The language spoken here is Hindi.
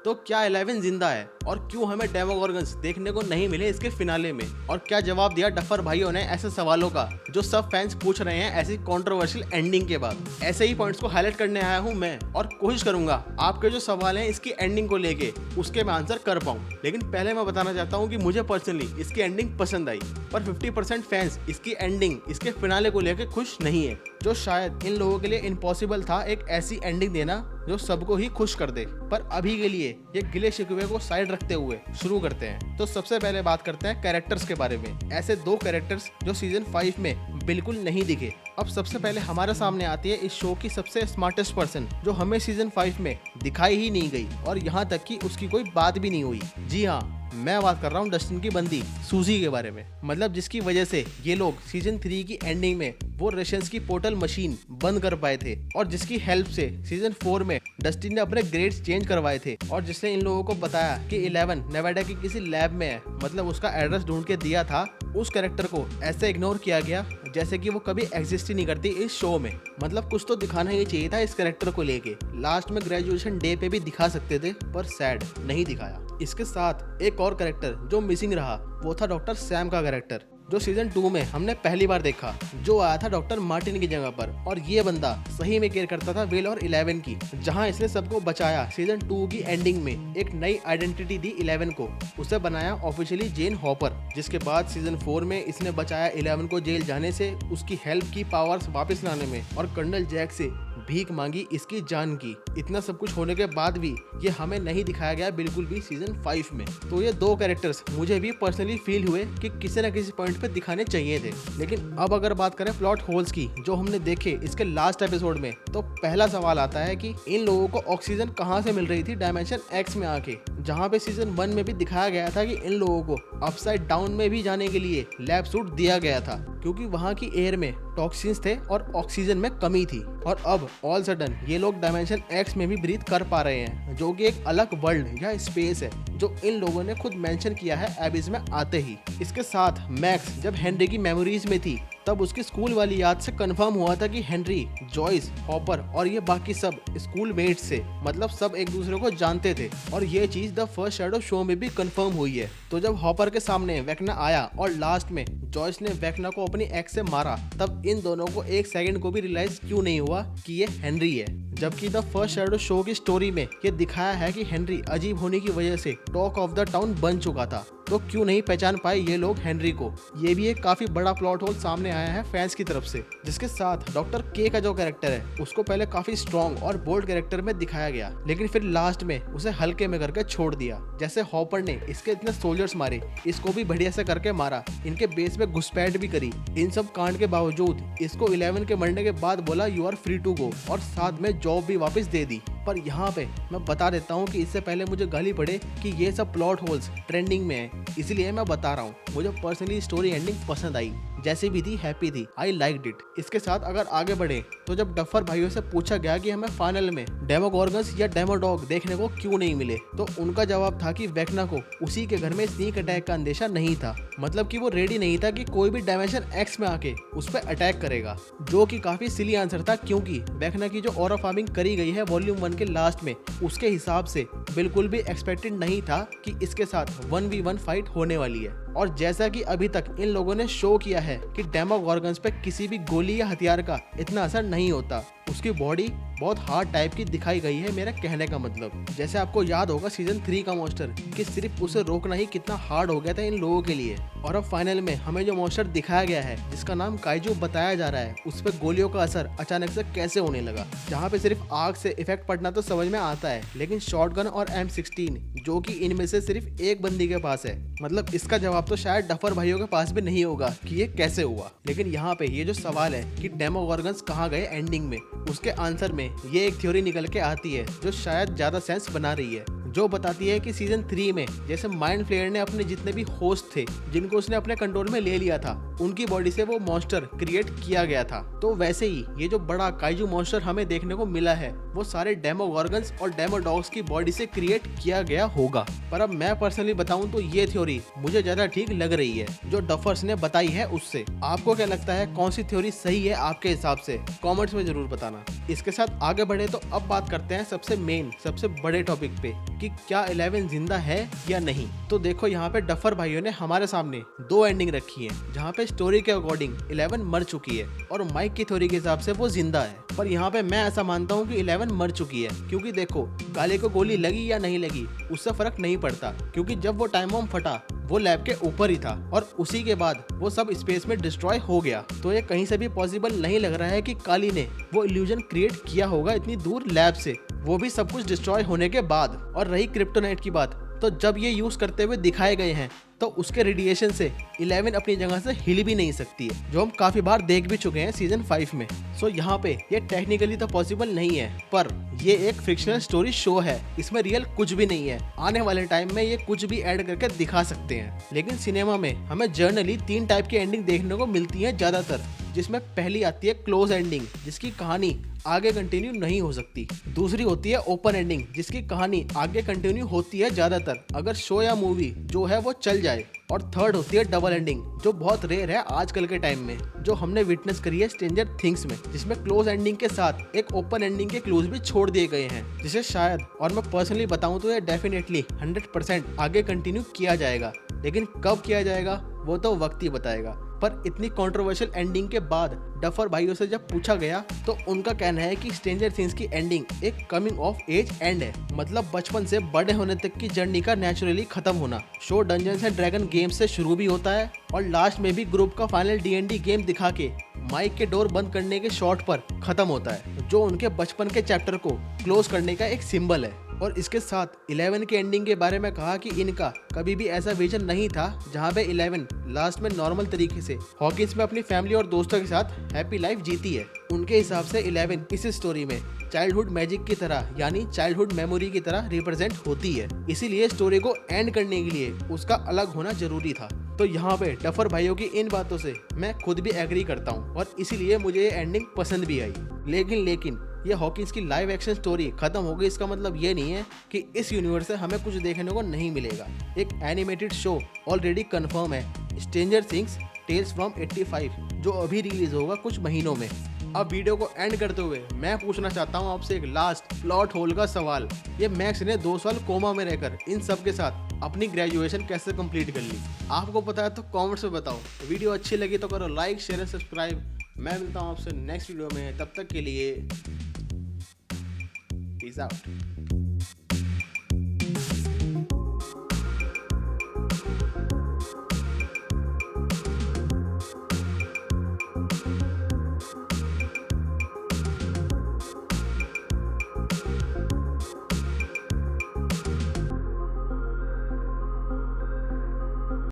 तो क्या 11 जिंदा है और क्यों हमें डेमोगोर्गन्स देखने को नहीं मिले इसके फिनाले में, और क्या जवाब दिया डफर भाइयों ने ऐसे सवालों का जो सब फैंस पूछ रहे हैं ऐसी कंट्रोवर्शियल एंडिंग के बाद। ऐसे ही पॉइंट्स को हाईलाइट करने आया हूं मैं, और कोशिश करूंगा आपके जो सवाल हैं इसकी एंडिंग को लेके उसके मैं आंसर कर पाऊं। लेकिन पहले मैं बताना चाहता हूं कि मुझे पर्सनली इसकी एंडिंग पसंद आई, पर 50% फैंस इसकी एंडिंग, इसके फिनाले को लेकर खुश नहीं है, जो शायद इन लोगों के लिए इम्पॉसिबल था एक ऐसी एंडिंग देना जो सबको ही खुश कर दे। पर अभी के लिए ये गिले शिकवे को साइड रखते हुए शुरू करते हैं। तो सबसे पहले बात करते हैं कैरेक्टर्स के बारे में। ऐसे 2 कैरेक्टर्स जो सीजन 5 में बिल्कुल नहीं दिखे। अब सबसे पहले हमारे सामने आती है इस शो की सबसे स्मार्टेस्ट पर्सन, जो हमें सीजन 5 में दिखाई ही नहीं गई, और यहाँ तक कि उसकी कोई बात भी नहीं हुई। जी हाँ, मैं बात कर रहा हूँ डस्टिन की बंदी सूजी के बारे में। मतलब जिसकी वजह से ये लोग सीजन 3 की एंडिंग में वो रशियंस की पोर्टल मशीन बंद कर पाए थे, और जिसकी हेल्प से सीजन 4 में डस्टिन ने अपने ग्रेड्स चेंज करवाए थे, और जिसने इन लोगों को बताया कि 11 नेवाडा की किसी लैब में है, मतलब उसका एड्रेस ढूंढ के दिया था। उस कैरेक्टर को ऐसे इग्नोर किया गया जैसे कि वो कभी एग्जिस्ट ही नहीं करती इस शो में। मतलब कुछ तो दिखाना ही चाहिए था इस कैरेक्टर को लेके। लास्ट में ग्रेजुएशन डे पे भी दिखा सकते थे, पर सैड नहीं दिखाया। इसके साथ एक और कैरेक्टर जो मिसिंग रहा वो था डॉक्टर सैम का कैरेक्टर, जो सीजन 2 में हमने पहली बार देखा, जो आया था डॉक्टर मार्टिन की जगह पर। और ये बंदा सही में केयर करता था विल और 11 की, जहां इसने सबको बचाया। सीजन 2 की एंडिंग में एक नई आइडेंटिटी दी 11 को, उसे बनाया ऑफिशियली जेन हॉपर, जिसके बाद सीजन 4 में इसने बचाया 11 को जेल जाने से, उसकी हेल्प की पावर्स वापस लाने में, और कर्नल जैक से भीख मांगी इसकी जान की। इतना सब कुछ होने के बाद भी ये हमें नहीं दिखाया गया बिल्कुल भी सीजन 5 में। तो ये 2 कैरेक्टर्स मुझे भी पर्सनली फील हुए कि किसी न किसी पॉइंट पे दिखाने चाहिए थे। लेकिन अब अगर बात करें प्लॉट होल्स की जो हमने देखे इसके लास्ट एपिसोड में, तो पहला सवाल आता है कि इन लोगों को ऑक्सीजन कहाँ से मिल रही थी डायमेंशन एक्स में आके, जहाँ पे सीजन 1 में भी दिखाया गया था कि इन लोगों को अपसाइड डाउन में भी जाने के लिए लैब सूट दिया गया था, क्योंकि वहाँ की एयर में टॉक्सिन्स थे और ऑक्सीजन में कमी थी। और अब ऑल सडन ये लोग डायमेंशन एक्स में भी ब्रीथ कर पा रहे हैं, जो कि एक अलग वर्ल्ड या स्पेस है, जो इन लोगों ने खुद मेंशन किया है एबिस में आते ही। इसके साथ मैक्स जब हेनरी की मेमोरीज में थी, तब उसकी स्कूल वाली याद से कंफर्म हुआ था कि हेनरी, जॉयस, हॉपर और ये बाकी सब स्कूल मेट्स से, मतलब सब एक दूसरे को जानते थे। और ये चीज द फर्स्ट शैडो शो में भी कंफर्म हुई है। तो जब हॉपर के सामने वेक्ना आया और लास्ट में जॉयस ने वेक्ना को अपनी एक्स से मारा, तब इन दोनों को एक सेकंड को भी रियलाइज क्यों नहीं हुआ कि ये हेनरी है। जबकि द फर्स्ट शैडो शो की स्टोरी में ये दिखाया है कि हेनरी अजीब होने की वजह से टॉक ऑफ द टाउन बन चुका था, तो क्यों नहीं पहचान पाए ये लोग हेनरी को। ये भी एक काफी बड़ा प्लॉट होल सामने आया है फैंस की तरफ से। जिसके साथ डॉक्टर के का जो कैरेक्टर है उसको पहले काफी स्ट्रॉन्ग और बोल्ड कैरेक्टर में दिखाया गया, लेकिन फिर लास्ट में उसे हल्के में करके छोड़ दिया। जैसे हॉपर ने इसके इतने सोल्जर्स मारे, इसको भी बढ़िया से करके मारा, इनके बेस में घुसपैठ भी करी। इन सब कांड के बावजूद इसको 11 के मरने के बाद बोला you are free to go, और साथ में जॉब भी वापस दे दी। पर यहाँ पे मैं बता देता हूँ कि इससे पहले मुझे गाली पड़े कि ये सब प्लॉट होल्स ट्रेंडिंग में है, इसलिए मैं बता रहा हूँ। मुझे पर्सनली स्टोरी एंडिंग पसंद आई, जैसी भी थी हैप्पी थी, आई लाइक्ड इट। इसके साथ अगर आगे बढ़े तो जब डफर भाइयों से पूछा गया कि हमें फाइनल में डेमोगोर्गन्स या डेमोडॉग देखने को क्यों नहीं मिले, तो उनका जवाब था कि वेक्ना को उसी के घर में स्नीक अटैक का अंदेशा नहीं था। मतलब कि वो रेडी नहीं था कि कोई भी डायमेंशन एक्स में आके उस पर अटैक करेगा, जो कि काफी सिली आंसर था, क्योंकि वेक्ना की जो ऑरा फार्मिंग करी गई है वॉल्यूम 1 के लास्ट में, उसके हिसाब से बिल्कुल भी एक्सपेक्टेड नहीं था कि इसके साथ 1v1 फाइट होने वाली है। और जैसा कि अभी तक इन लोगों ने शो किया है कि डेमोगोर्गन्स पे किसी भी गोली या हथियार का इतना असर नहीं होता, उसकी बॉडी बहुत हार्ड टाइप की दिखाई गई है। मेरा कहने का मतलब, जैसे आपको याद होगा सीजन 3 का मॉन्स्टर, कि सिर्फ उसे रोकना ही कितना हार्ड हो गया था इन लोगों के लिए। और अब फाइनल में हमें जो मॉन्स्टर दिखाया गया है, जिसका नाम काइजू बताया जा रहा है, उस पर गोलियों का असर अचानक से कैसे होने लगा। जहाँ पे सिर्फ आग से इफेक्ट पड़ना तो समझ में आता है, लेकिन शॉटगन और M16 जो कि इनमें से सिर्फ एक बंदी के पास है, मतलब इसका जवाब तो शायद डफर भाइयों के पास भी नहीं होगा कि ये कैसे हुआ। लेकिन यहाँ पे ये जो सवाल है कि डेमोगोर्गन्स कहाँ गए एंडिंग में, उसके आंसर में ये एक थ्योरी निकल के आती है जो शायद ज्यादा सेंस बना रही है, जो बताती है कि सीजन 3 में जैसे माइंड फ्लेयर ने अपने जितने भी होस्ट थे जिनको उसने अपने कंट्रोल में ले लिया था, उनकी बॉडी से वो मॉन्स्टर क्रिएट किया गया था। तो वैसे ही ये जो बड़ा काइजू मॉन्स्टर हमें देखने को मिला है वो सारे डेमोगॉर्गन्स और डेमोडॉग्स की बॉडी से क्रिएट किया गया होगा। पर अब मैं पर्सनली बताऊं तो ये थ्योरी मुझे ज्यादा ठीक लग रही है जो डफर्स ने बताई है उससे। आपको क्या लगता है, कौन सी थ्योरी सही है आपके हिसाब से? कमेंट्स में जरूर बताना। इसके साथ आगे बढ़े तो अब बात करते हैं सबसे बड़े टॉपिक पे कि क्या 11 जिंदा है या नहीं। तो देखो यहाँ पे डफर भाइयों ने हमारे सामने 2 एंडिंग रखी है, जहाँ पे स्टोरी के अकॉर्डिंग 11 मर चुकी है और माइक की थ्योरी के हिसाब से वो जिंदा है। पर यहाँ पे मैं ऐसा मानता हूँ कि 11 मर चुकी है, क्योंकि देखो काले को गोली लगी या नहीं लगी उससे फर्क नहीं पड़ता, क्योंकि जब वो टाइम बम फटा वो लैब के ऊपर ही था और उसी के बाद वो सब स्पेस में डिस्ट्रॉय हो गया। तो ये कहीं से भी पॉसिबल नहीं लग रहा है कि काली ने वो इल्यूजन क्रिएट किया होगा इतनी दूर लैब से, वो भी सब कुछ डिस्ट्रॉय होने के बाद। और रही क्रिप्टोनाइट की बात, तो जब ये यूज करते हुए दिखाए गए हैं तो उसके रेडिएशन से 11 अपनी जगह से हिल भी नहीं सकती है, जो हम काफी बार देख भी चुके हैं सीजन 5 में। सो यहाँ पे ये टेक्निकली तो पॉसिबल नहीं है, पर ये एक फिक्शनल स्टोरी शो है, इसमें रियल कुछ भी नहीं है। आने वाले टाइम में ये कुछ भी ऐड करके दिखा सकते हैं। लेकिन सिनेमा में हमें जर्नली 3 टाइप की एंडिंग देखने को मिलती है ज्यादातर, जिसमें पहली आती है क्लोज एंडिंग, जिसकी कहानी आगे कंटिन्यू नहीं हो सकती। दूसरी होती है ओपन एंडिंग, जिसकी कहानी आगे कंटिन्यू होती है ज्यादातर अगर शो या मूवी जो है वो चल जाए। और थर्ड होती है डबल एंडिंग, जो बहुत रेयर है आजकल के टाइम में, जो हमने विटनेस करी है स्ट्रेंजर थिंग्स में, जिसमें क्लोज एंडिंग के साथ एक ओपन एंडिंग के क्लूज भी छोड़ दिए गए हैं, जिसे शायद, और मैं पर्सनली बताऊं तो ये डेफिनेटली 100% आगे कंटिन्यू किया जाएगा। लेकिन कब किया जाएगा वो तो वक्त ही बताएगा। पर इतनी कंट्रोवर्शियल एंडिंग के बाद डफर भाइयों से जब पूछा गया तो उनका कहना है कि स्ट्रेंजर थिंग्स की एंडिंग एक कमिंग ऑफ एज एंड है, मतलब बचपन से बड़े होने तक की जर्नी का नेचुरली खत्म होना। Show dungeons and dragon game से शुरू भी होता है और लास्ट में भी ग्रुप का फाइनल D&D गेम दिखा के माइक के डोर बंद करने के शॉट पर खत्म होता है, जो उनके बचपन के चैप्टर को क्लोज करने का एक सिंबल है। और इसके साथ 11 के एंडिंग के बारे में कहा कि इनका कभी भी ऐसा विजन नहीं था जहां पे 11 लास्ट में नॉर्मल तरीके से हॉकिंस में अपनी फैमिली और दोस्तों के साथ हैप्पी लाइफ जीती है। उनके हिसाब से 11 इस स्टोरी में चाइल्डहुड मैजिक की तरह, यानी चाइल्डहुड मेमोरी की तरह रिप्रेजेंट होती है, इसीलिए स्टोरी को एंड करने के लिए उसका अलग होना जरूरी था। तो यहाँ पे डफर भाइयों की इन बातों से मैं खुद भी एग्री करता हूँ और इसीलिए मुझे ये एंडिंग पसंद भी आई। लेकिन ये हॉकिंस की लाइव एक्शन स्टोरी खत्म हो गई, इसका मतलब ये नहीं है कि इस यूनिवर्स से हमें कुछ देखने को नहीं मिलेगा। एक एनिमेटेड शो ऑलरेडी कंफर्म है, स्ट्रेंजर थिंग्स टेल्स फ्रॉम 85, जो अभी रिलीज होगा कुछ महीनों में। अब वीडियो को एंड करते हुए मैं पूछना चाहता हूँ आपसे एक लास्ट प्लॉट होल का सवाल। ये मैक्स ने 2 साल कोमा में रहकर इन सब के साथ अपनी ग्रेजुएशन कैसे कंप्लीट कर ली? आपको पता है तो कमेंट्स में बताओ। वीडियो अच्छी लगी तो करो लाइक, शेयर एंड सब्सक्राइब। मैं मिलता हूँ आपसे नेक्स्ट वीडियो में, तब तक के लिए पीस आउट।